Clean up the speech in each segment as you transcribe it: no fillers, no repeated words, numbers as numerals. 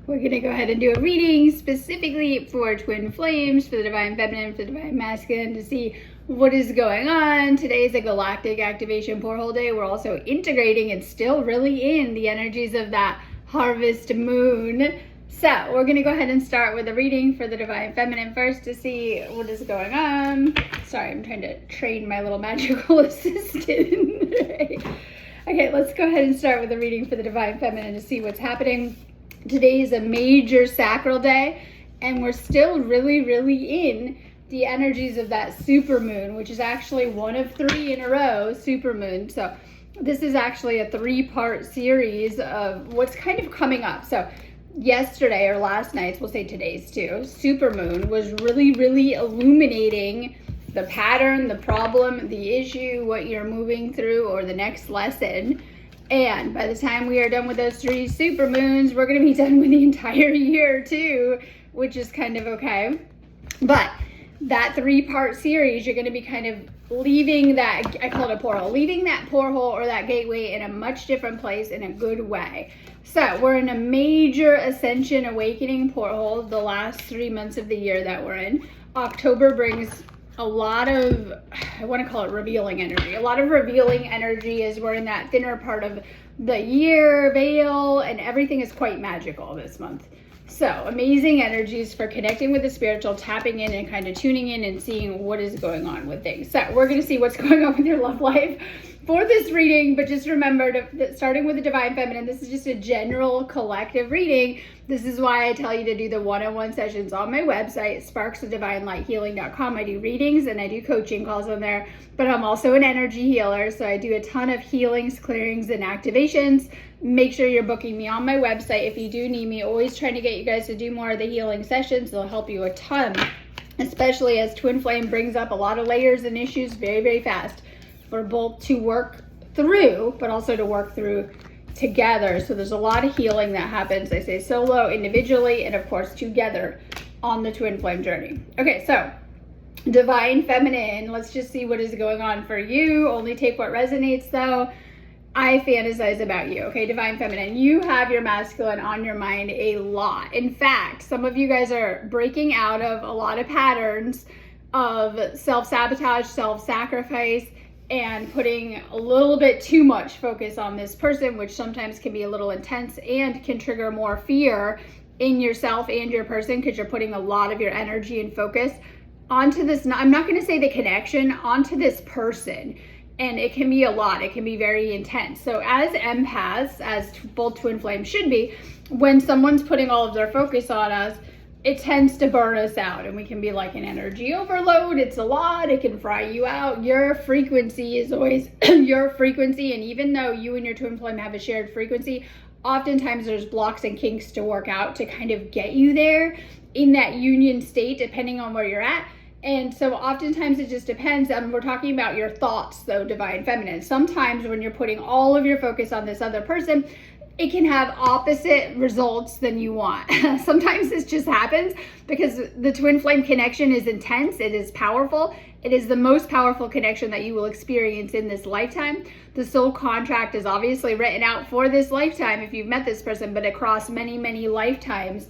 we're going to go ahead and do a reading specifically for twin flames, for the divine feminine, for the divine masculine, to see what is going on. Today is a galactic activation portal day. We're also integrating and still really in the energies of that harvest moon. So we're going to go ahead and start with a reading for the divine feminine first to see what is going on. Sorry, I'm trying to train my little magical assistant. Okay, let's go ahead and start with a reading for the divine feminine to see what's happening. Today is a major sacral day, and we're still really in the energies of that super moon, which is actually one of 3 in a row super moon. So this is actually a 3-part series of what's kind of coming up. So yesterday, or last night's, we'll say today's too, super moon was really illuminating the pattern, the problem, the issue, what you're moving through, or the next lesson. And by the time we are done with those 3 super moons, we're going to be done with the entire year too, which is kind of okay. But that 3-part series, you're going to be kind of leaving that, I call it a portal, leaving that portal or that gateway in a much different place in a good way. So we're in a major ascension awakening portal the last 3 months of the year that we're in. October brings a lot of, I want to call it revealing energy. A lot of revealing energy as we're in that thinner part of the year veil, and everything is quite magical this month. So amazing energies for connecting with the spiritual, tapping in and kind of tuning in and seeing what is going on with things. So we're going to see what's going on with your love life for this reading, but just remember that starting with the divine feminine, this is just a general collective reading. This is why I tell you to do the one-on-one sessions on my website, sparksofdivinelighealing.com. I do readings and I do coaching calls on there, but I'm also an energy healer, so I do a ton of healings, clearings, and activations. Make sure you're booking me on my website if you do need me. Always trying to get you guys to do more of the healing sessions. They'll help you a ton, especially as twin flame brings up a lot of layers and issues very fast for both to work through, but also to work through together. So there's a lot of healing that happens, I say solo, individually, and of course together on the twin flame journey. Okay, so divine feminine, let's just see what is going on for you. Only take what resonates though. I fantasize about you, okay? Divine feminine, you have your masculine on your mind a lot. In fact, some of you guys are breaking out of a lot of patterns of self-sabotage, self-sacrifice, and putting a little bit too much focus on this person, which sometimes can be a little intense and can trigger more fear in yourself and your person, because you're putting a lot of your energy and focus onto this. I'm not going to say the connection, onto this person. And it can be a lot. It can be very intense. So as empaths, as both twin flames should be, when someone's putting all of their focus on us, it tends to burn us out, and we can be like an energy overload. It's a lot. It can fry you out. Your frequency is always your frequency. And even though you and your twin flame have a shared frequency, oftentimes there's blocks and kinks to work out to kind of get you there in that union state, depending on where you're at. And so oftentimes it just depends. We're talking about your thoughts though, divine feminine. Sometimes when you're putting all of your focus on this other person, it can have opposite results than you want. Sometimes this just happens because the twin flame connection is intense. It is powerful. It is the most powerful connection that you will experience in this lifetime. The soul contract is obviously written out for this lifetime if you've met this person, but across many lifetimes.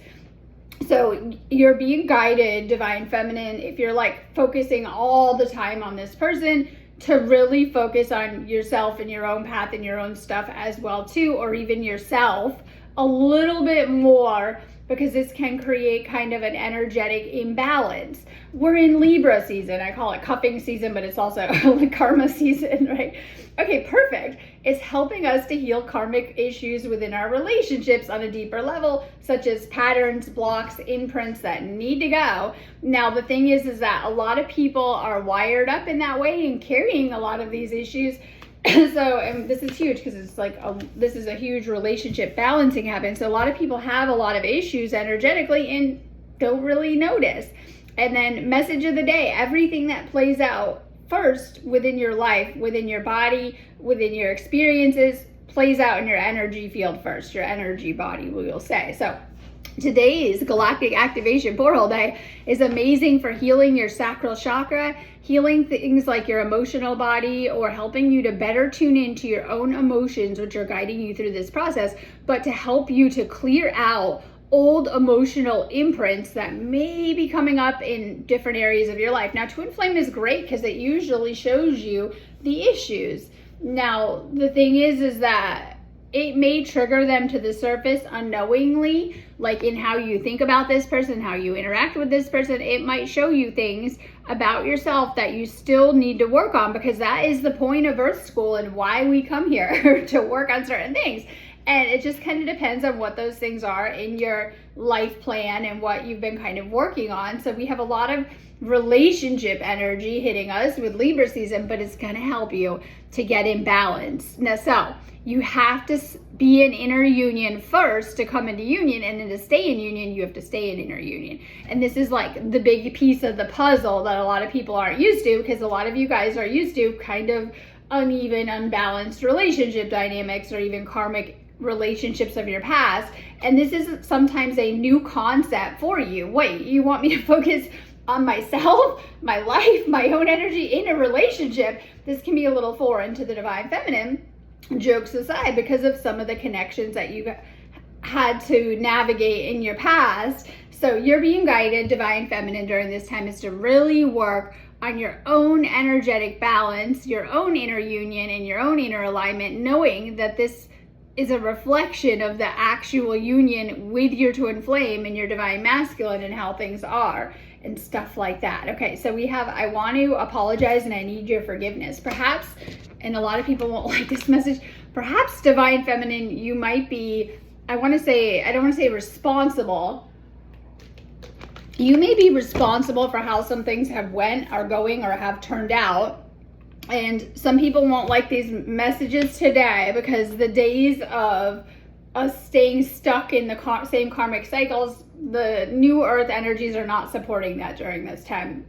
So you're being guided, divine feminine, if you're like focusing all the time on this person, to really focus on yourself and your own path and your own stuff as well too, or even yourself a little bit more, because this can create kind of an energetic imbalance. We're in Libra season. I call it cuffing season, but it's also like karma season, right? Okay, perfect. It's helping us to heal karmic issues within our relationships on a deeper level, such as patterns, blocks, imprints that need to go. Now, the thing is that a lot of people are wired up in that way and carrying a lot of these issues. So, and this is huge because it's like, this is a huge relationship balancing happen. So a lot of people have a lot of issues energetically and don't really notice. And then message of the day, everything that plays out first within your life, within your body, within your experiences, plays out in your energy field first, your energy body, we will say. So today's galactic activation portal day is amazing for healing your sacral chakra, healing things like your emotional body, or helping you to better tune into your own emotions, which are guiding you through this process, but to help you to clear out old emotional imprints that may be coming up in different areas of your life. Now, twin flame is great because it usually shows you the issues. Now, the thing is that it may trigger them to the surface unknowingly, like in how you think about this person, how you interact with this person. It might show you things about yourself that you still need to work on, because that is the point of Earth School and why we come here to work on certain things. And it just kind of depends on what those things are in your life plan and what you've been kind of working on. So we have a lot of relationship energy hitting us with Libra season, but it's going to help you to get in balance. Now, so you have to be in inner union first to come into union, and then to stay in union, you have to stay in inner union. And this is like the big piece of the puzzle that a lot of people aren't used to, because a lot of you guys are used to kind of uneven, unbalanced relationship dynamics, or even karmic relationships of your past. And this is sometimes a new concept for you. Wait, you want me to focus on myself, my life, my own energy in a relationship? This can be a little foreign to the divine feminine, jokes aside, because of some of the connections that you had to navigate in your past. So you're being guided, divine feminine, during this time is to really work on your own energetic balance, your own inner union, and your own inner alignment, knowing that this is a reflection of the actual union with your twin flame and your divine masculine and how things are and stuff like that. Okay, so we have, I want to apologize and I need your forgiveness. Perhaps, and a lot of people won't like this message, perhaps divine feminine, you might be, I don't want to say responsible. You may be responsible for how some things have went, are going, or have turned out. And some people won't like these messages today, because the days of us staying stuck in the same karmic cycles, the new earth energies are not supporting that during this time.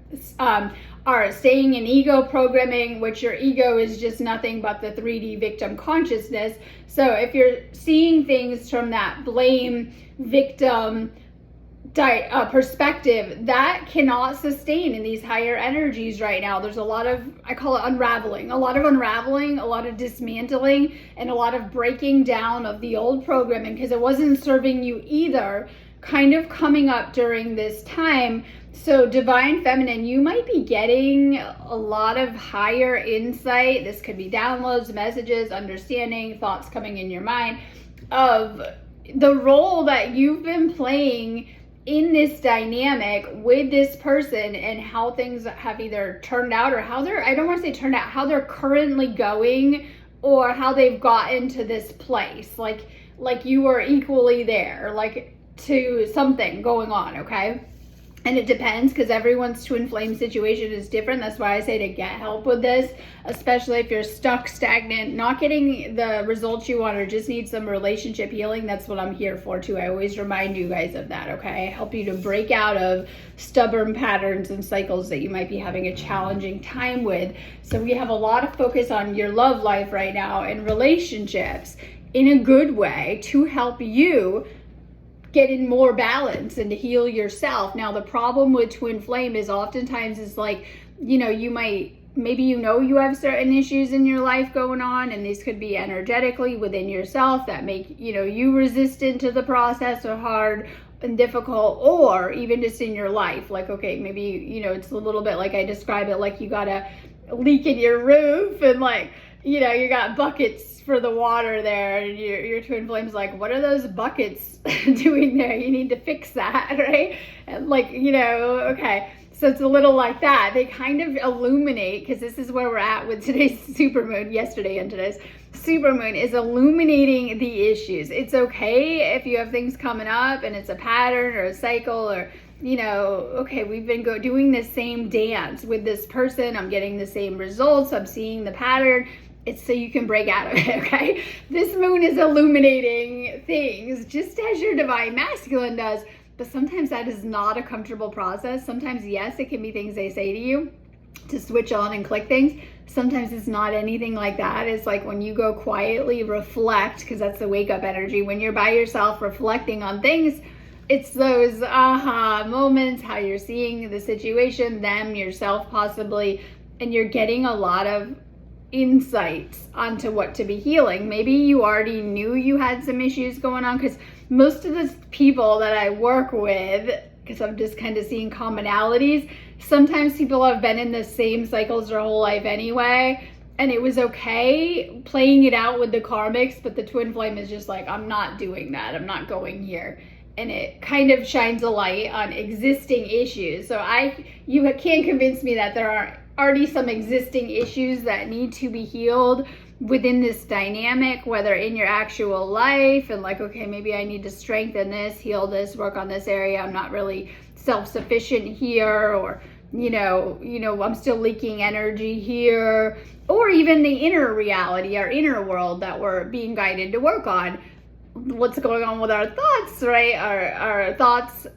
Are staying in ego programming, which your ego is just nothing but the 3D victim consciousness. So if you're seeing things from that blame, victim, perspective, that cannot sustain in these higher energies right now. There's a lot of, I call it unraveling, a lot of dismantling, and a lot of breaking down of the old programming, because it wasn't serving you either, kind of coming up during this time. So divine feminine, you might be getting a lot of higher insight. This could be downloads, messages, understanding, thoughts coming in your mind of the role that you've been playing in this dynamic with this person, and how things have either turned out, or how they're, I don't want to say turned out, how they're currently going, or how they've gotten to this place. Like you were equally there, like to something going on, okay? And it depends, because everyone's twin flame situation is different. That's why I say to get help with this, especially if you're stuck, stagnant, not getting the results you want, or just need some relationship healing. That's what I'm here for too. I always remind you guys of that, okay? I help you to break out of stubborn patterns and cycles that you might be having a challenging time with. So we have a lot of focus on your love life right now and relationships in a good way to help you get in more balance and to heal yourself. Now, the problem with twin flame is oftentimes is like, you might, maybe you have certain issues in your life going on, and these could be energetically within yourself that make, you resistant to the process, or hard and difficult, or even just in your life. Like, okay, maybe, it's a little bit like I describe it, like you got a leak in your roof, and like, you got buckets for the water there, and your twin flame's like, what are those buckets doing there? You need to fix that, right? And like, okay. So it's a little like that. They kind of illuminate, because this is where we're at with today's supermoon, yesterday and today's supermoon is illuminating the issues. It's okay if you have things coming up and it's a pattern or a cycle, or okay, we've been doing the same dance with this person. I'm getting the same results. I'm seeing the pattern. It's so you can break out of it, okay? This moon is illuminating things just as your divine masculine does, but sometimes that is not a comfortable process. Sometimes, yes, it can be things they say to you to switch on and click things. Sometimes it's not anything like that. It's like when you go quietly reflect, because that's the wake up energy. When you're by yourself reflecting on things, it's those aha moments, how you're seeing the situation, them, yourself possibly, and you're getting a lot of insights onto what to be healing. Maybe you already knew you had some issues going on, because most of the people that I work with, because I'm just kind of seeing commonalities, sometimes people have been in the same cycles their whole life anyway, and it was okay playing it out with the karmics, but the twin flame is just like, I'm not doing that, I'm not going here. And it kind of shines a light on existing issues. So you can't convince me that there are already some existing issues that need to be healed within this dynamic, whether in your actual life and like, okay, maybe I need to strengthen this, heal this, work on this area. I'm not really self-sufficient here, or I'm still leaking energy here, or even the inner reality, our inner world that we're being guided to work on. What's going on with our thoughts, right? Our thoughts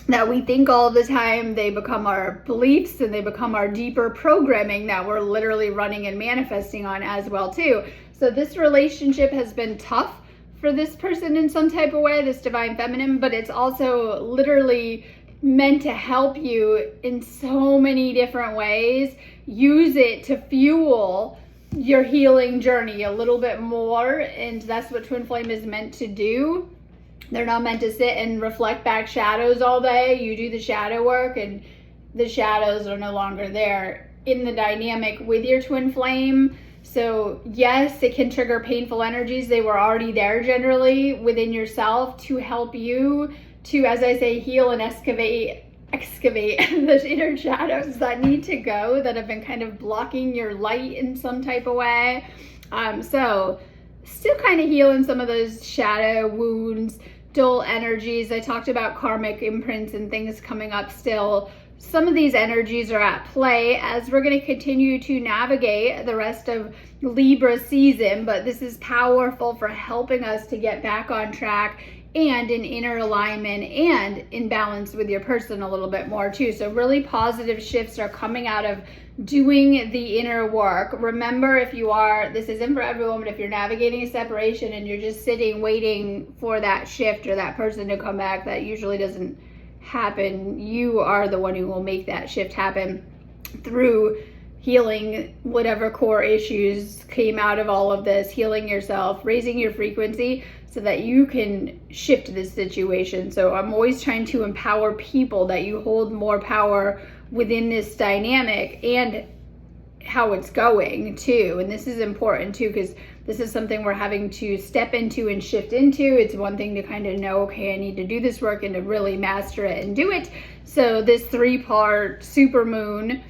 that we think all the time, they become our beliefs, and they become our deeper programming that we're literally running and manifesting on as well too. So this relationship has been tough for this person in some type of way, this divine feminine, but it's also literally meant to help you in so many different ways. Use it to fuel your healing journey a little bit more, and that's what twin flame is meant to do. They're not meant to sit and reflect back shadows all day. You do the shadow work and the shadows are no longer there in the dynamic with your twin flame. So yes, it can trigger painful energies. They were already there generally within yourself to help you to, as I say, heal and excavate the inner shadows that need to go, that have been kind of blocking your light in some type of way. So still kind of healing some of those shadow wounds, dull energies. I talked about karmic imprints and things coming up still. Some of these energies are at play as we're going to continue to navigate the rest of Libra season, but this is powerful for helping us to get back on track and in inner alignment and in balance with your person a little bit more too. So really positive shifts are coming out of doing the inner work. Remember, this isn't for everyone, but if you're navigating a separation and you're just sitting waiting for that shift or that person to come back, that usually doesn't happen. You are the one who will make that shift happen through healing whatever core issues came out of all of this, healing yourself, raising your frequency so that you can shift this situation. So I'm always trying to empower people that you hold more power within this dynamic and how it's going too. And this is important too, because this is something we're having to step into and shift into. It's one thing to kind of know, okay, I need to do this work and to really master it and do it. So this 3-part super moon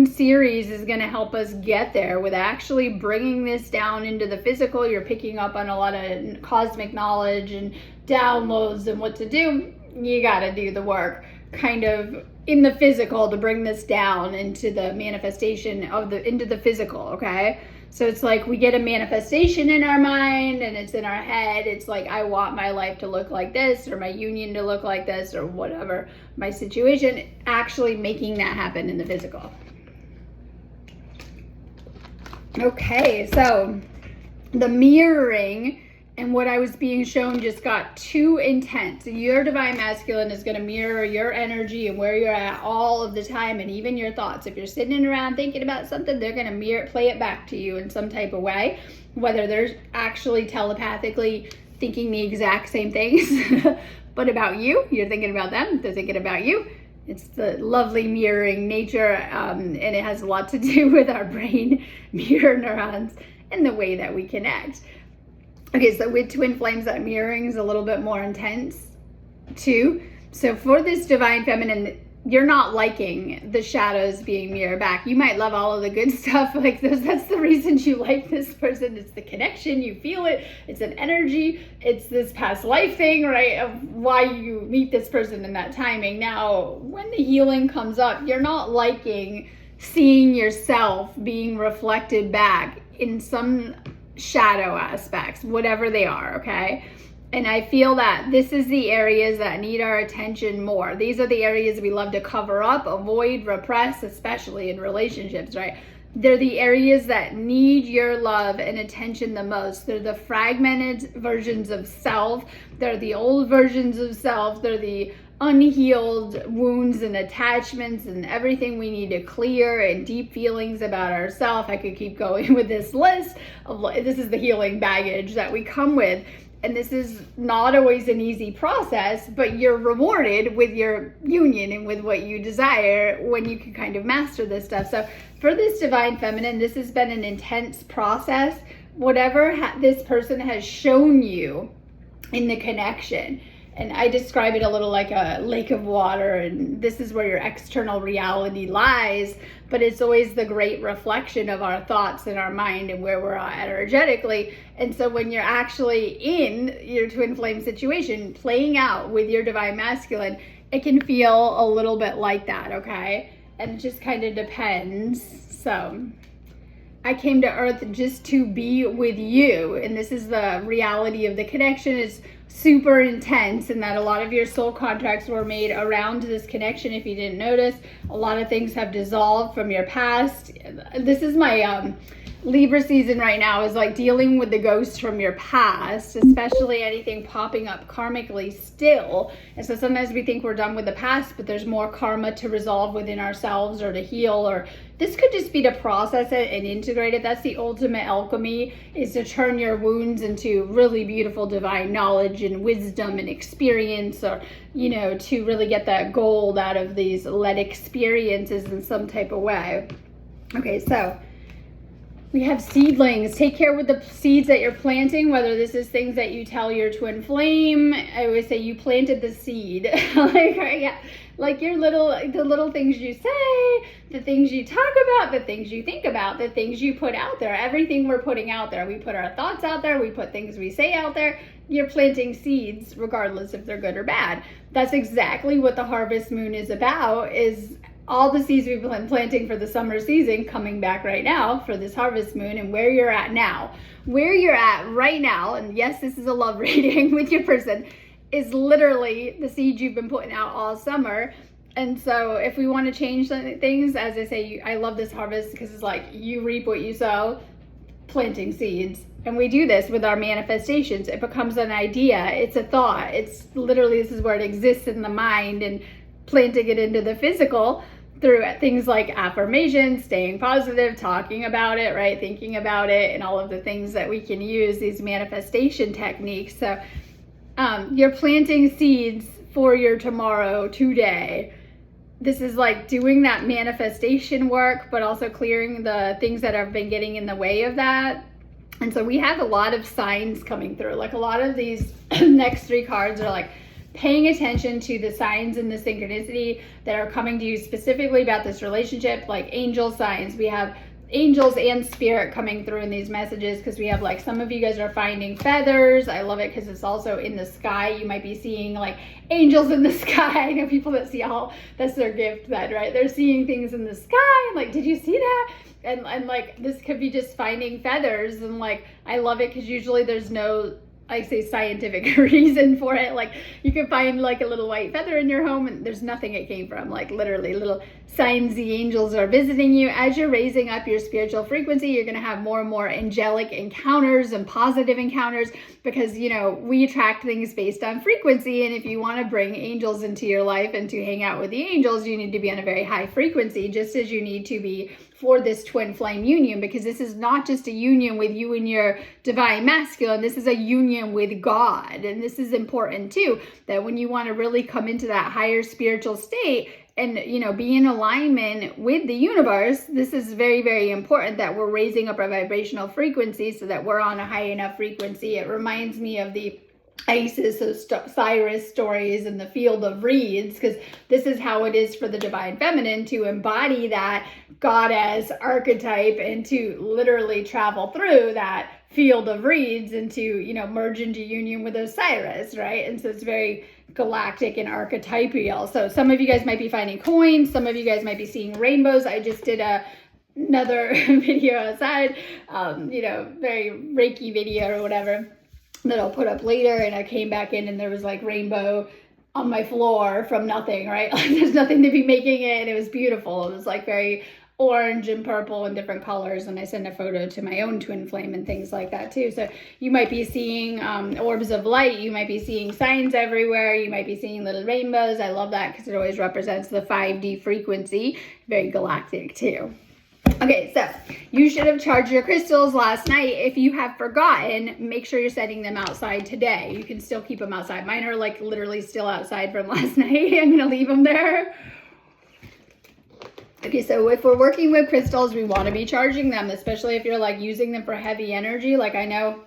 series is going to help us get there with actually bringing this down into the physical. You're picking up on a lot of cosmic knowledge and downloads and what to do. You got to do the work kind of in the physical to bring this down into the manifestation into the physical. Okay, so it's like we get a manifestation in our mind and it's in our head. It's like, I want my life to look like this, or my union to look like this, or whatever my situation, actually making that happen in the physical. Okay, so the mirroring and what I was being shown just got too intense. Your divine masculine is going to mirror your energy and where you're at all of the time, and even your thoughts. If you're sitting around thinking about something, they're going to play it back to you in some type of way, whether they're actually telepathically thinking the exact same things, but about you. You're thinking about them, they're thinking about you. It's the lovely mirroring nature, and it has a lot to do with our brain mirror neurons and the way that we connect. Okay, so with twin flames, that mirroring is a little bit more intense too. So for this divine feminine, you're not liking the shadows being mirrored back. You might love all of the good stuff, like this. That's the reason you like this person. It's the connection, you feel it. It's an energy. It's this past life thing, right? Of why you meet this person in that timing. Now, when the healing comes up, you're not liking seeing yourself being reflected back in some shadow aspects, whatever they are, okay? And I feel that this is the areas that need our attention more. These are the areas we love to cover up, avoid, repress, especially in relationships, right? They're the areas that need your love and attention the most. They're the fragmented versions of self. They're the old versions of self. They're the unhealed wounds and attachments and everything we need to clear, and deep feelings about ourselves. I could keep going with this list of, this is the healing baggage that we come with. And this is not always an easy process, but you're rewarded with your union and with what you desire when you can kind of master this stuff. So for this divine feminine, this has been an intense process. Whatever this person has shown you in the connection, and I describe it a little like a lake of water, and this is where your external reality lies, but it's always the great reflection of our thoughts and our mind and where we're at energetically. And so when you're actually in your twin flame situation, playing out with your divine masculine, it can feel a little bit like that, okay? And it just kind of depends. So I came to earth just to be with you, and this is the reality of the connection. Is super intense, and that a lot of your soul contracts were made around this connection. If you didn't notice, a lot of things have dissolved from your past. This is my Libra season right now, is like dealing with the ghosts from your past, especially anything popping up karmically still. And so sometimes we think we're done with the past, but there's more karma to resolve within ourselves or to heal, or this could just be to process it and integrate it. That's the ultimate alchemy, is to turn your wounds into really beautiful divine knowledge and wisdom and experience, or, you know, to really get that gold out of these lead experiences in some type of way. Okay, so we have seedlings. Take care with the seeds that you're planting, whether this is things that you tell your twin flame. I always say you planted the seed. Like the little things you say, the things you talk about, the things you think about, the things you put out there, everything we're putting out there. We put our thoughts out there, we put things we say out there. You're planting seeds regardless if they're good or bad. That's exactly what the harvest moon is about, is all the seeds we've been planting for the summer season coming back right now for this harvest moon. And where you're at now, where you're at right now, and yes, this is a love reading with your person, is literally the seeds you've been putting out all summer. And so if we want to change things, as I say, I love this harvest because it's like you reap what you sow, planting seeds. And we do this with our manifestations. It becomes an idea, it's a thought, it's literally, this is where it exists in the mind, and planting it into the physical through things like affirmations, staying positive, talking about it, right? Thinking about it, and all of the things that we can use, these manifestation techniques. So you're planting seeds for your tomorrow, today. This is like doing that manifestation work, but also clearing the things that have been getting in the way of that. And so we have a lot of signs coming through. Like a lot of these next three cards are like paying attention to the signs and the synchronicity that are coming to you specifically about this relationship, like angel signs. We have angels and spirit coming through in these messages, because we have like some of you guys are finding feathers. I love it because it's also in the sky. You might be seeing like angels in the sky. I know people that see all, that's their gift then, right? They're seeing things in the sky. Like, did you see that? And like this could be just finding feathers. And like I love it because usually there's no, I say, scientific reason for it. Like you can find like a little white feather in your home and there's nothing it came from. Like literally little signs the angels are visiting you. As you're raising up your spiritual frequency, you're going to have more and more angelic encounters and positive encounters, because, you know, we attract things based on frequency. And if you want to bring angels into your life and to hang out with the angels, you need to be on a very high frequency, just as you need to be for this twin flame union, because this is not just a union with you and your divine masculine. This is a union with God. And this is important too, that when you want to really come into that higher spiritual state and, you know, be in alignment with the universe, this is very, very important that we're raising up our vibrational frequency so that we're on a high enough frequency. It reminds me of the Isis, Osiris stories in the field of reeds, because this is how it is for the divine feminine to embody that goddess archetype and to literally travel through that field of reeds and to, you know, merge into union with Osiris, right? And so it's very galactic and archetypal. So some of you guys might be finding coins, some of you guys might be seeing rainbows. I just did another video outside, you know, very Reiki video or whatever that I'll put up later, and I came back in and there was like rainbow on my floor from nothing, right? Like there's nothing to be making it, and it was beautiful. It was like very orange and purple and different colors, and I sent a photo to my own twin flame and things like that too. So you might be seeing orbs of light, you might be seeing signs everywhere, you might be seeing little rainbows. I love that because it always represents the 5D frequency, very galactic too. Okay, so you should have charged your crystals last night. If you have forgotten, make sure you're setting them outside today. You can still keep them outside. Mine are like literally still outside from last night. I'm gonna leave them there. Okay, so if we're working with crystals, we want to be charging them, especially if you're like using them for heavy energy. Like I know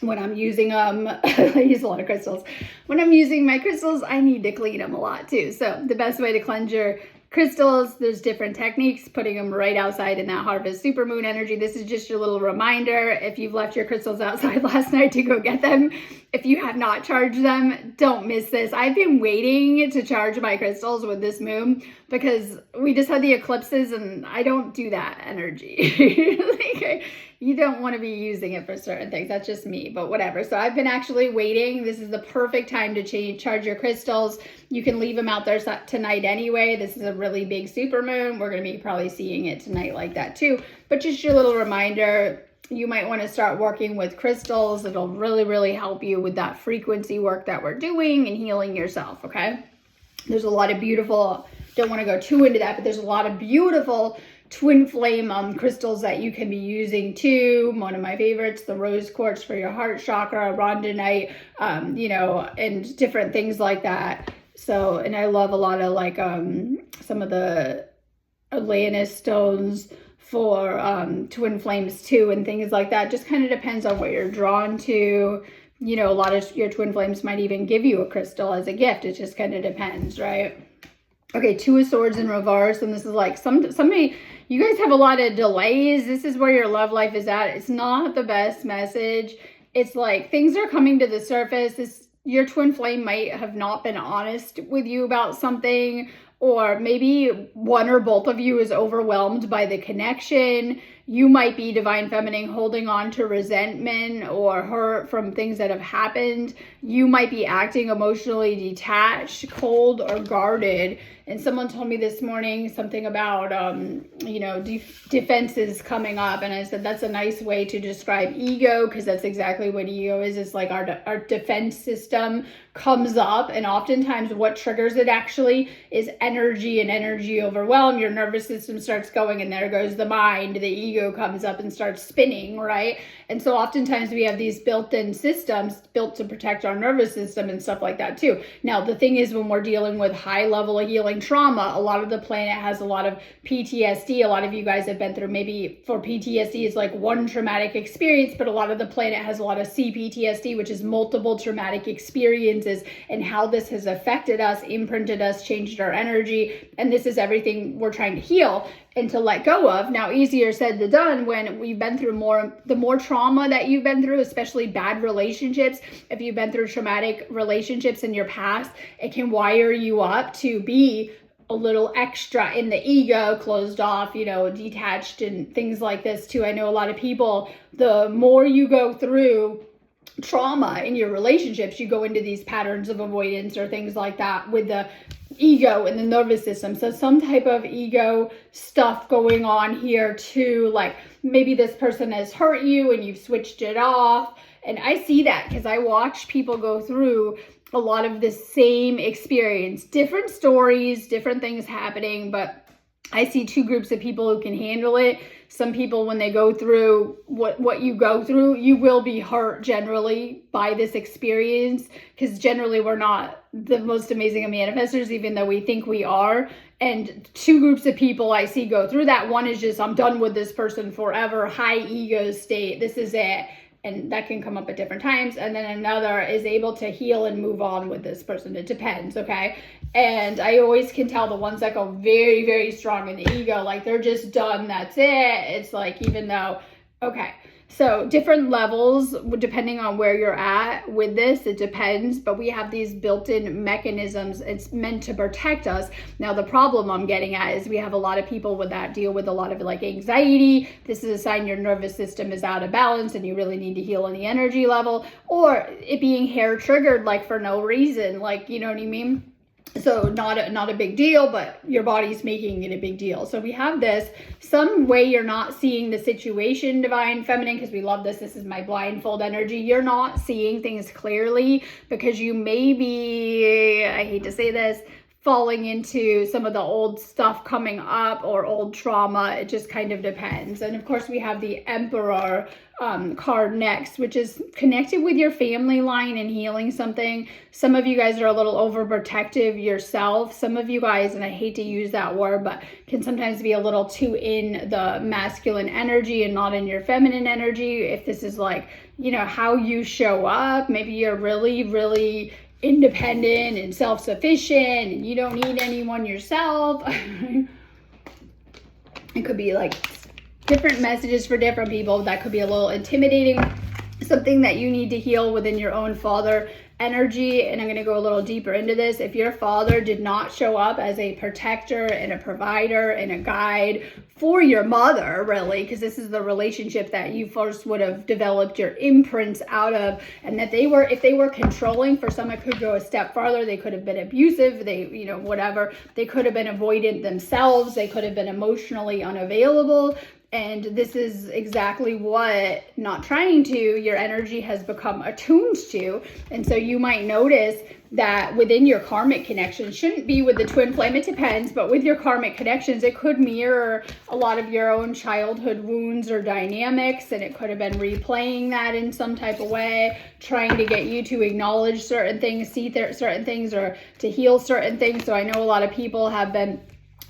when I'm using them, I use a lot of crystals. When I'm using my crystals, I need to clean them a lot too. So the best way to cleanse your crystals, there's different techniques, putting them right outside in that harvest supermoon energy. This is just your little reminder. If you've left your crystals outside last night, to go get them. If you have not charged them, don't miss this. I've been waiting to charge my crystals with this moon because we just had the eclipses and I don't do that energy. Like, you don't want to be using it for certain things. That's just me, but whatever. So I've been actually waiting. This is the perfect time to charge your crystals. You can leave them out there tonight anyway. This is a really big super moon. We're going to be probably seeing it tonight like that too. But just your little reminder, you might want to start working with crystals. It'll really, really help you with that frequency work that we're doing and healing yourself, okay? There's a lot of beautiful, don't want to go too into that, but there's a lot of beautiful twin flame crystals that you can be using too. One of my favorites, the rose quartz for your heart chakra, rhodonite, you know, and different things like that. So, and I love a lot of like some of the Atlantis stones for twin flames too, and things like that. Just kind of depends on what you're drawn to. You know, a lot of your twin flames might even give you a crystal as a gift. It just kind of depends, right? Okay, Two of Swords in reverse, and this is like somebody, you guys have a lot of delays. This is where your love life is at. It's not the best message. It's like things are coming to the surface. Your twin flame might have not been honest with you about something, or maybe one or both of you is overwhelmed by the connection. You might be divine feminine holding on to resentment or hurt from things that have happened. You might be acting emotionally detached, cold, or guarded. And someone told me this morning something about, you know, defenses coming up. And I said, that's a nice way to describe ego, because that's exactly what ego is. It's like our defense system comes up, and oftentimes what triggers it actually is energy, and energy overwhelm. Your nervous system starts going, and there goes the mind. The ego comes up and starts spinning, right? And so oftentimes we have these built-in systems built to protect our nervous system and stuff like that too. Now, the thing is, when we're dealing with high level of healing trauma, a lot of the planet has a lot of PTSD. A lot of you guys have been through, maybe for PTSD it's like one traumatic experience, but a lot of the planet has a lot of CPTSD, which is multiple traumatic experiences, and how this has affected us, imprinted us, changed our energy. And this is everything we're trying to heal and to let go of. Now, easier said than done when we've been through the more trauma that you've been through, especially bad relationships. If you've been through traumatic relationships in your past, it can wire you up to be a little extra in the ego, closed off, you know, detached, and things like this too. I know a lot of people, the more you go through trauma in your relationships, you go into these patterns of avoidance or things like that with the ego and the nervous system. So some type of ego stuff going on here too, like maybe this person has hurt you and you've switched it off. And I see that because I watch people go through a lot of the same experience, different stories, different things happening, but I see two groups of people who can handle it. Some people, when they go through what you go through, you will be hurt generally by this experience, because generally we're not the most amazing of manifestors, even though we think we are. And two groups of people I see go through that. One is just, I'm done with this person forever, high ego state, this is it. And that can come up at different times. And then another is able to heal and move on with this person. It depends, okay? And I always can tell the ones that go very, very strong in the ego, like they're just done, that's it. It's like, even though, okay. So different levels, depending on where you're at with this, it depends. But we have these built-in mechanisms. It's meant to protect us. Now, the problem I'm getting at is we have a lot of people with that deal with a lot of like anxiety. This is a sign your nervous system is out of balance and you really need to heal on the energy level. Or it being hair triggered, like for no reason, like, you know what I mean? So not a big deal, but your body's making it a big deal. So we have this, some way you're not seeing the situation, divine feminine, because we love this. This is my blindfold energy. You're not seeing things clearly because you may be, I hate to say this, falling into some of the old stuff coming up or old trauma. It just kind of depends. And of course, we have the Emperor card next, which is connected with your family line and healing something. Some of you guys are a little overprotective yourself. Some of you guys, and I hate to use that word, but can sometimes be a little too in the masculine energy and not in your feminine energy. If this is like, you know, how you show up, maybe you're really, really independent and self-sufficient and you don't need anyone yourself. It could be like different messages for different people. That could be a little intimidating, something that you need to heal within your own father energy. And I'm going to go a little deeper into this. If your father did not show up as a protector and a provider and a guide for your mother, really, because this is the relationship that you first would have developed your imprints out of, and that if they were controlling, for some it could go a step farther. They could have been abusive, whatever. They could have been avoidant themselves. They could have been emotionally unavailable. And this is exactly what, not trying to, your energy has become attuned to. And so you might notice that within your karmic connections, shouldn't be with the twin flame, it depends, but with your karmic connections, it could mirror a lot of your own childhood wounds or dynamics, and it could have been replaying that in some type of way, trying to get you to acknowledge certain things, see certain things, or to heal certain things. So I know a lot of people have been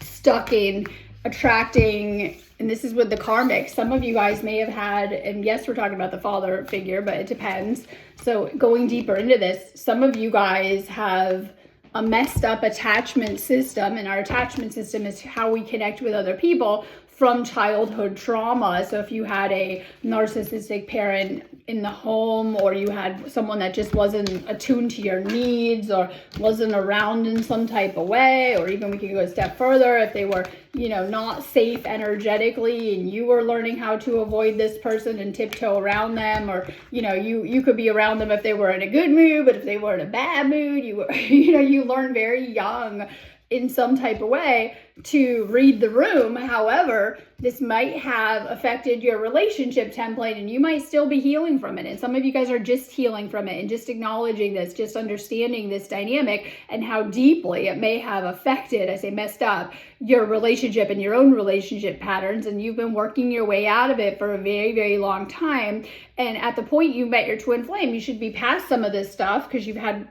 stuck in attracting, and this is with the karmic, some of you guys may have had, and yes, we're talking about the father figure, but it depends. So going deeper into this, some of you guys have a messed up attachment system, and our attachment system is how we connect with other people from childhood trauma. So if you had a narcissistic parent in the home, or you had someone that just wasn't attuned to your needs or wasn't around in some type of way, or even we could go a step further, if they were, not safe energetically and you were learning how to avoid this person and tiptoe around them, or, you could be around them if they were in a good mood, but if they were in a bad mood, you learn very young in some type of way to read the room. However, this might have affected your relationship template, and you might still be healing from it. And some of you guys are just healing from it and just acknowledging this, just understanding this dynamic and how deeply it may have affected, I say messed up, your relationship and your own relationship patterns. And you've been working your way out of it for a very, very long time. And at the point you met your twin flame, you should be past some of this stuff because you've had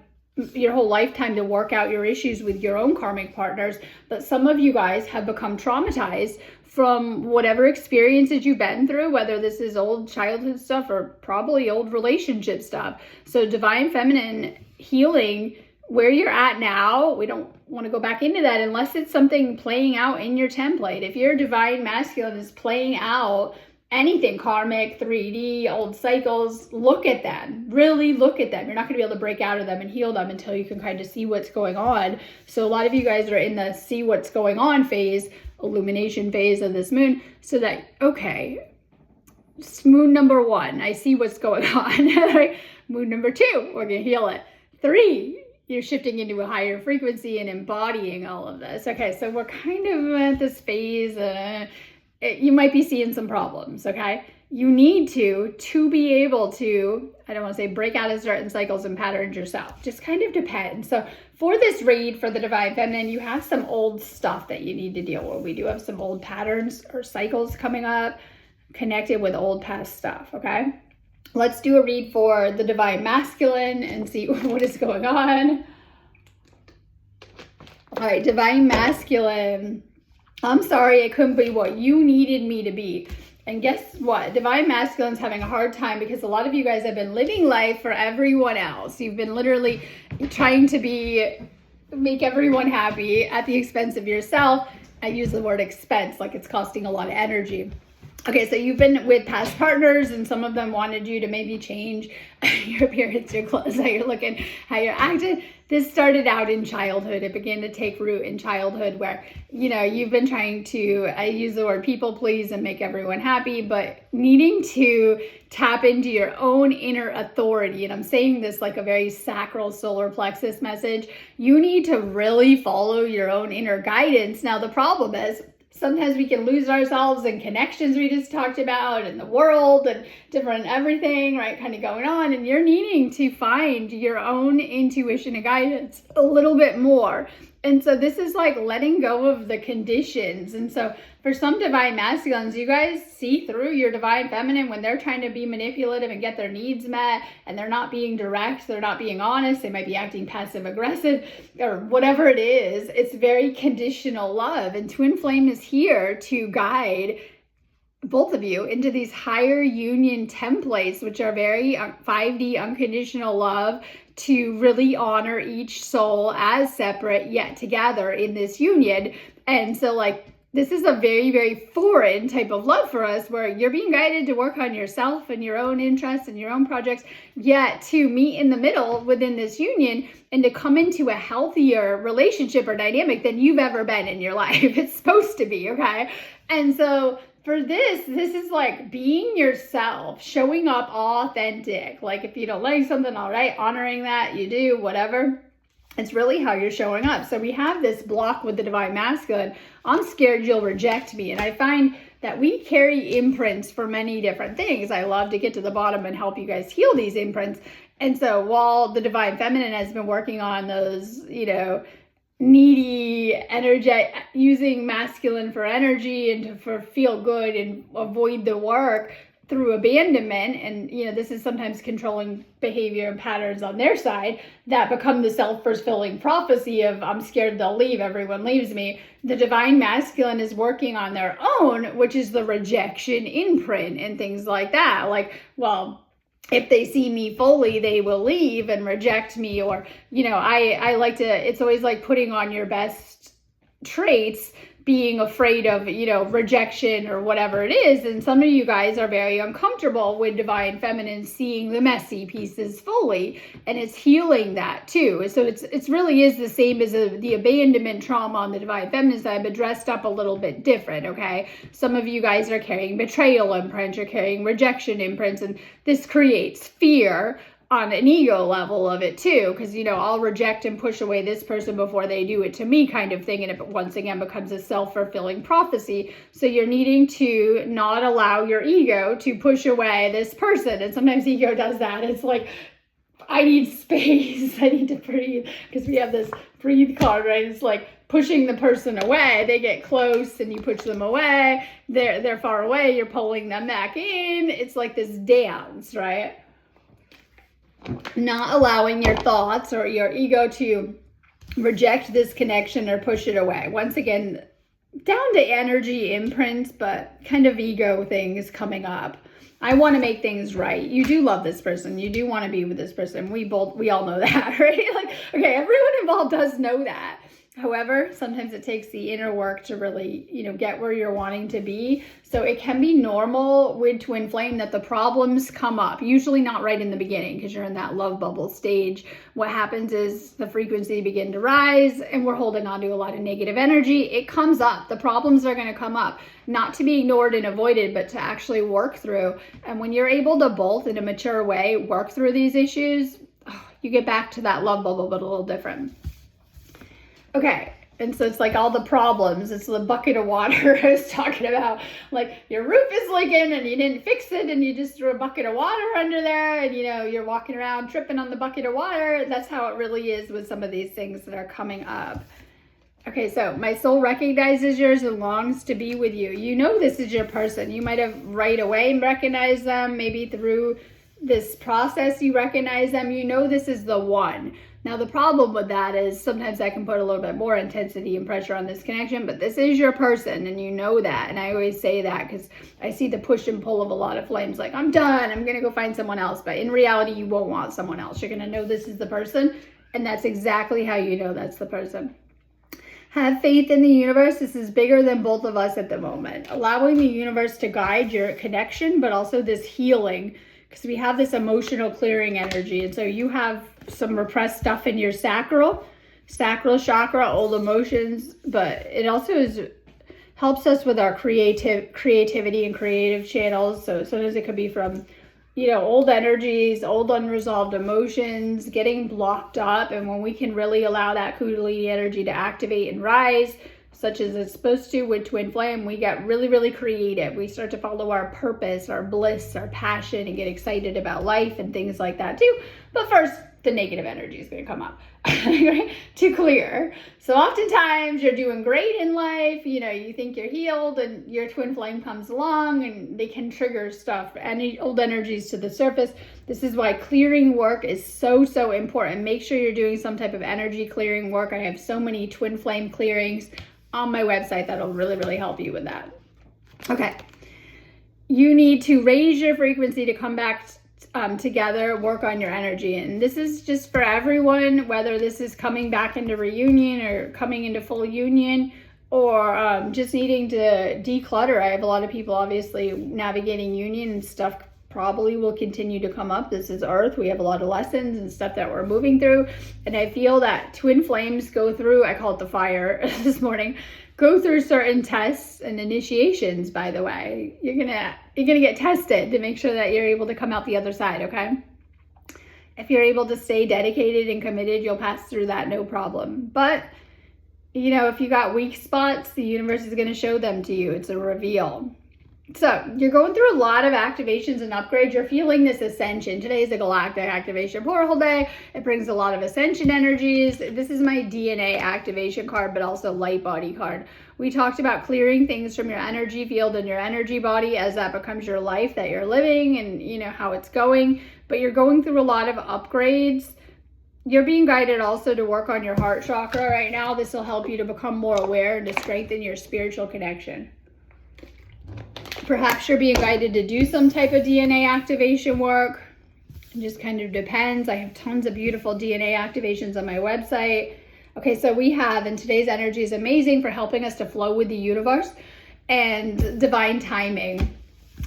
your whole lifetime to work out your issues with your own karmic partners. But some of you guys have become traumatized from whatever experiences you've been through, whether this is old childhood stuff or probably old relationship stuff. So divine feminine healing, where you're at now, we don't want to go back into that unless it's something playing out in your template. If your divine masculine is playing out anything karmic, 3D, old cycles, look at them. Really look at them. You're not going to be able to break out of them and heal them until you can kind of see what's going on. So a lot of you guys are in the see what's going on phase, illumination phase of this moon. So that, okay, moon number 1, I see what's going on. Moon number 2, we're going to heal it. 3, you're shifting into a higher frequency and embodying all of this. Okay, so we're kind of at this phase. You might be seeing some problems, okay? You need to be able to, I don't want to say break out of certain cycles and patterns yourself. Just kind of depends. So for this read for the divine feminine, you have some old stuff that you need to deal with. We do have some old patterns or cycles coming up connected with old past stuff, okay? Let's do a read for the divine masculine and see what is going on. All right, divine masculine. I'm sorry, I couldn't be what you needed me to be. And guess what? Divine masculine's having a hard time because a lot of you guys have been living life for everyone else. You've been literally trying to make everyone happy at the expense of yourself. I use the word expense like it's costing a lot of energy. Okay, so you've been with past partners and some of them wanted you to maybe change your appearance, your clothes, how you're looking, how you're acting. This started out in childhood. It began to take root in childhood where, you've been trying to, I use the word people please and make everyone happy, but needing to tap into your own inner authority. And I'm saying this like a very sacral solar plexus message. You need to really follow your own inner guidance. Now, the problem is, sometimes we can lose ourselves in connections we just talked about in the world and different everything, right, kind of going on. And you're needing to find your own intuition and guidance a little bit more. And so this is like letting go of the conditions. And so for some divine masculines, you guys see through your divine feminine when they're trying to be manipulative and get their needs met, and they're not being direct, they're not being honest, they might be acting passive aggressive or whatever it is. It's very conditional love. And Twin Flame is here to guide both of you into these higher union templates, which are very 5D unconditional love, to really honor each soul as separate yet together in this union. And so like this is a very, very foreign type of love for us, where you're being guided to work on yourself and your own interests and your own projects, yet to meet in the middle within this union and to come into a healthier relationship or dynamic than you've ever been in your life. It's supposed to be, okay? And so for this is like being yourself, showing up authentic. Like if you don't like something, all right, honoring that, you do, whatever. It's really how you're showing up. So we have this block with the divine masculine. I'm scared you'll reject me. And I find that we carry imprints for many different things. I love to get to the bottom and help you guys heal these imprints. And so while the divine feminine has been working on those, needy energy, using masculine for energy and for feel good and avoid the work through abandonment, and this is sometimes controlling behavior and patterns on their side that become the self-fulfilling prophecy of I'm scared they'll leave, everyone leaves me. The divine masculine is working on their own, which is the rejection imprint and things like that. Like, well, if they see me fully, they will leave and reject me. Or, I like to, it's always like putting on your best traits, being afraid of, rejection or whatever it is. And some of you guys are very uncomfortable with divine feminine seeing the messy pieces fully, and it's healing that too. So it's really is the same as the abandonment trauma on the divine feminine side, but dressed up a little bit different, okay? Some of you guys are carrying betrayal imprints, you're carrying rejection imprints, and this creates fear on an ego level of it too, because I'll reject and push away this person before they do it to me kind of thing, and it once again becomes a self-fulfilling prophecy. So you're needing to not allow your ego to push away this person, and sometimes ego does that. It's like, I need space, I need to breathe, because we have this breathe card, right? It's like pushing the person away. They get close and you push them away, they're far away, you're pulling them back in. It's like this dance, right? Not allowing your thoughts or your ego to reject this connection or push it away. Once again, down to energy imprints, but kind of ego things coming up. I want to make things right. You do love this person. You do want to be with this person. We all know that, right? Like, okay, everyone involved does know that. However, sometimes it takes the inner work to really, get where you're wanting to be. So it can be normal with twin flame that the problems come up, usually not right in the beginning because you're in that love bubble stage. What happens is the frequency begin to rise and we're holding on to a lot of negative energy. It comes up. The problems are going to come up, not to be ignored and avoided, but to actually work through. And when you're able to both in a mature way work through these issues, you get back to that love bubble, but a little different. Okay, and so it's like all the problems. It's the bucket of water I was talking about. Like your roof is leaking and you didn't fix it and you just threw a bucket of water under there and you're walking around tripping on the bucket of water. That's how it really is with some of these things that are coming up. Okay, so my soul recognizes yours and longs to be with you. You know this is your person. You might have right away recognized them. Maybe through this process you recognize them. You know this is the one. Now, the problem with that is sometimes that can put a little bit more intensity and pressure on this connection, but this is your person and you know that. And I always say that because I see the push and pull of a lot of flames, like, I'm done, I'm going to go find someone else. But in reality, you won't want someone else. You're going to know this is the person, and that's exactly how you know that's the person. Have faith in the universe. This is bigger than both of us at the moment. Allowing the universe to guide your connection, but also this healing, because we have this emotional clearing energy. And so you have some repressed stuff in your sacral chakra, old emotions, but it also helps us with our creativity and creative channels. So sometimes it could be from, old energies, old unresolved emotions, getting blocked up. And when we can really allow that Kundalini energy to activate and rise, such as it's supposed to with twin flame, we get really, really creative. We start to follow our purpose, our bliss, our passion, and get excited about life and things like that too. But first, the negative energy is going to come up to clear. So oftentimes you're doing great in life, you think you're healed, and your twin flame comes along and they can trigger stuff, any old energies to the surface. This is why clearing work is so important. Make sure you're doing some type of energy clearing work. I have so many twin flame clearings on my website that'll really help you with that. Okay. You need to raise your frequency to come back together, work on your energy. And this is just for everyone, whether this is coming back into reunion or coming into full union, or just needing to declutter. I have a lot of people obviously navigating union, and stuff probably will continue to come up. This is Earth. We have a lot of lessons and stuff that we're moving through. And I feel that twin flames go through, I call it the fire this morning, go through certain tests and initiations. By the way, you're gonna get tested to make sure that you're able to come out the other side. Okay, if you're able to stay dedicated and committed, you'll pass through that no problem. But if you got weak spots, the universe is going to show them to you. It's a reveal. So you're going through a lot of activations and upgrades. You're feeling this ascension. Today is a galactic activation portal day. It brings a lot of ascension energies. This is my DNA activation card, but also light body card. We talked about clearing things from your energy field and your energy body as that becomes your life that you're living, and how it's going. But you're going through a lot of upgrades. You're being guided also to work on your heart chakra right now. This will help you to become more aware and to strengthen your spiritual connection. Perhaps you're being guided to do some type of DNA activation work. It just kind of depends. I have tons of beautiful DNA activations on my website. Okay, so we have, and today's energy is amazing for helping us to flow with the universe and divine timing.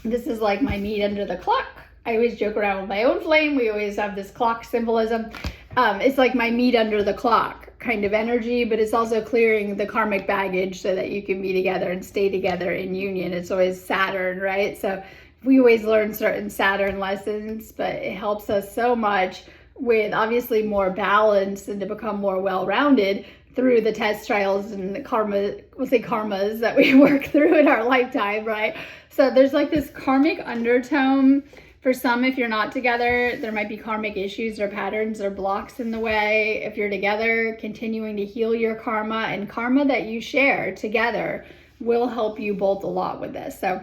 This is like my meat under the clock. I always joke around with my own flame. We always have this clock symbolism. It's like my meat under the clock kind of energy, but it's also clearing the karmic baggage so that you can be together and stay together in union. It's always Saturn, right? So we always learn certain Saturn lessons, but it helps us so much with obviously more balance and to become more well-rounded through the test trials and the karmas that we work through in our lifetime, right? So there's like this karmic undertone. For some, if you're not together, there might be karmic issues or patterns or blocks in the way. If you're together, continuing to heal your karma, and karma that you share together will help you both a lot with this. So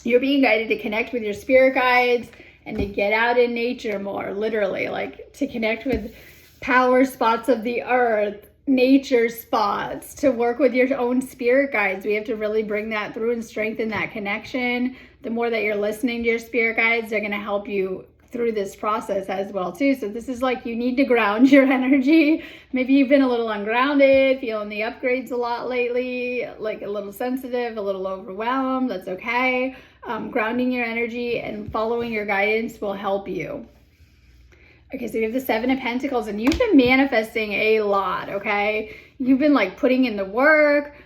you're being guided to connect with your spirit guides and to get out in nature more, literally, like to connect with power spots of the earth, nature spots, to work with your own spirit guides. We have to really bring that through and strengthen that connection. The more that you're listening to your spirit guides, they're going to help you through this process as well too. So this is like, you need to ground your energy. Maybe you've been a little ungrounded, feeling the upgrades a lot lately, like a little sensitive, a little overwhelmed. That's okay. Grounding your energy and following your guidance will help you. Okay, so you have the Seven of Pentacles, and you've been manifesting a lot, okay? You've been like putting in the work.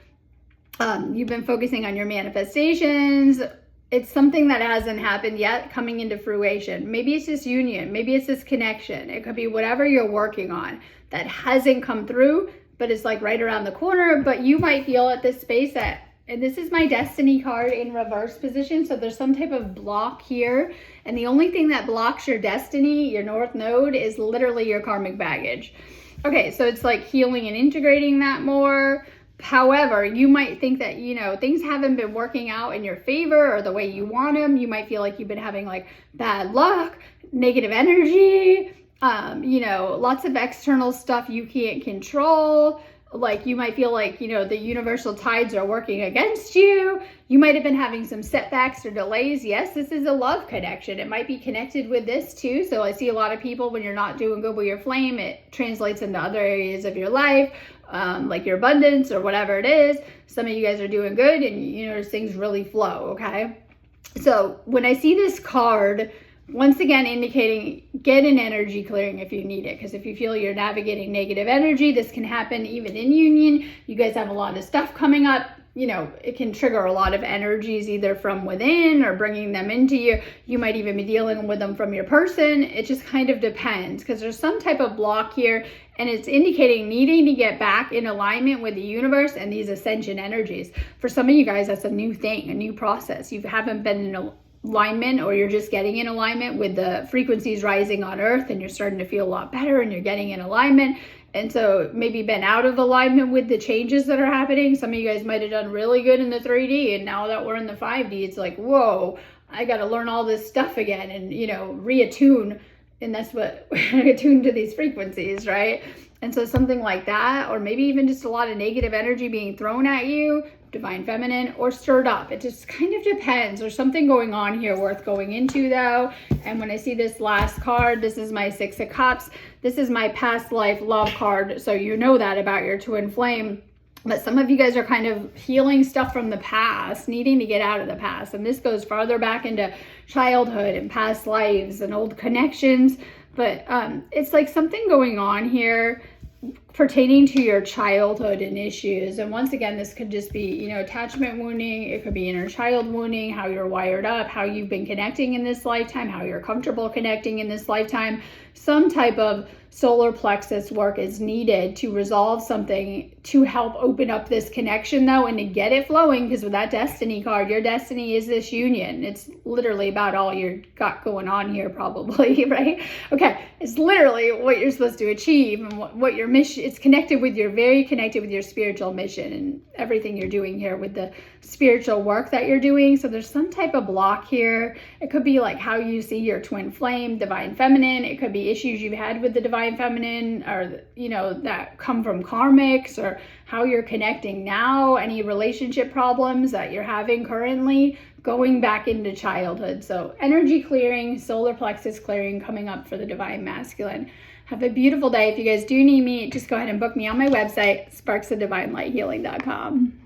You've been focusing on your manifestations. It's something that hasn't happened yet coming into fruition. Maybe it's this union. Maybe it's this connection. It could be whatever you're working on that hasn't come through, but it's like right around the corner. But you might feel at this space that, and this is my destiny card in reverse position. So there's some type of block here. And the only thing that blocks your destiny, your North Node, is literally your karmic baggage. Okay, so it's like healing and integrating that more. However, you might think that, things haven't been working out in your favor or the way you want them. You might feel like you've been having like bad luck, negative energy, lots of external stuff you can't control. Like you might feel like, the universal tides are working against you. You might have been having some setbacks or delays. Yes, this is a love connection. It might be connected with this too. So I see a lot of people, when you're not doing good with your flame, it translates into other areas of your life, like your abundance or whatever it is. Some of you guys are doing good and, things really flow, okay? So when I see this card, once again, indicating get an energy clearing if you need it. Because if you feel you're navigating negative energy, this can happen even in union. You guys have a lot of stuff coming up. It can trigger a lot of energies either from within or bringing them into you. You might even be dealing with them from your person. It just kind of depends, because there's some type of block here, and it's indicating needing to get back in alignment with the universe and these ascension energies. For some of you guys, that's a new thing, a new process. You haven't been alignment, or you're just getting in alignment with the frequencies rising on earth, and you're starting to feel a lot better and you're getting in alignment. And so maybe been out of alignment with the changes that are happening. Some of you guys might have done really good in the 3D, and now that we're in the 5D, it's like, whoa, I got to learn all this stuff again and, reattune. And that's what we're attuned to, these frequencies, right? And so something like that, or maybe even just a lot of negative energy being thrown at you, divine feminine, or stirred up. It just kind of depends. There's something going on here worth going into, though. And when I see this last card, this is my 6 of Cups. This is my past life love card. So you know that about your twin flame. But some of you guys are kind of healing stuff from the past, needing to get out of the past. And this goes farther back into childhood and past lives and old connections. But it's like something going on here pertaining to your childhood and issues. And once again, this could just be, attachment wounding. It could be inner child wounding, how you're wired up, how you've been connecting in this lifetime, how you're comfortable connecting in this lifetime. Some type of solar plexus work is needed to resolve something to help open up this connection, though, and to get it flowing. Because with that destiny card, your destiny is this union. It's literally about all you got going on here, probably, right? Okay, it's literally what you're supposed to achieve and what your mission. It's very connected with your spiritual mission and everything you're doing here with the spiritual work that you're doing. So there's some type of block here. It could be like how you see your twin flame, divine feminine. It could be issues you've had with the divine feminine, or that come from karmics, or how you're connecting now, any relationship problems that you're having currently, going back into childhood. So energy clearing, solar plexus clearing coming up for the divine masculine. Have a beautiful day. If you guys do need me, just go ahead and book me on my website, sparksofdivinelighthealing.com.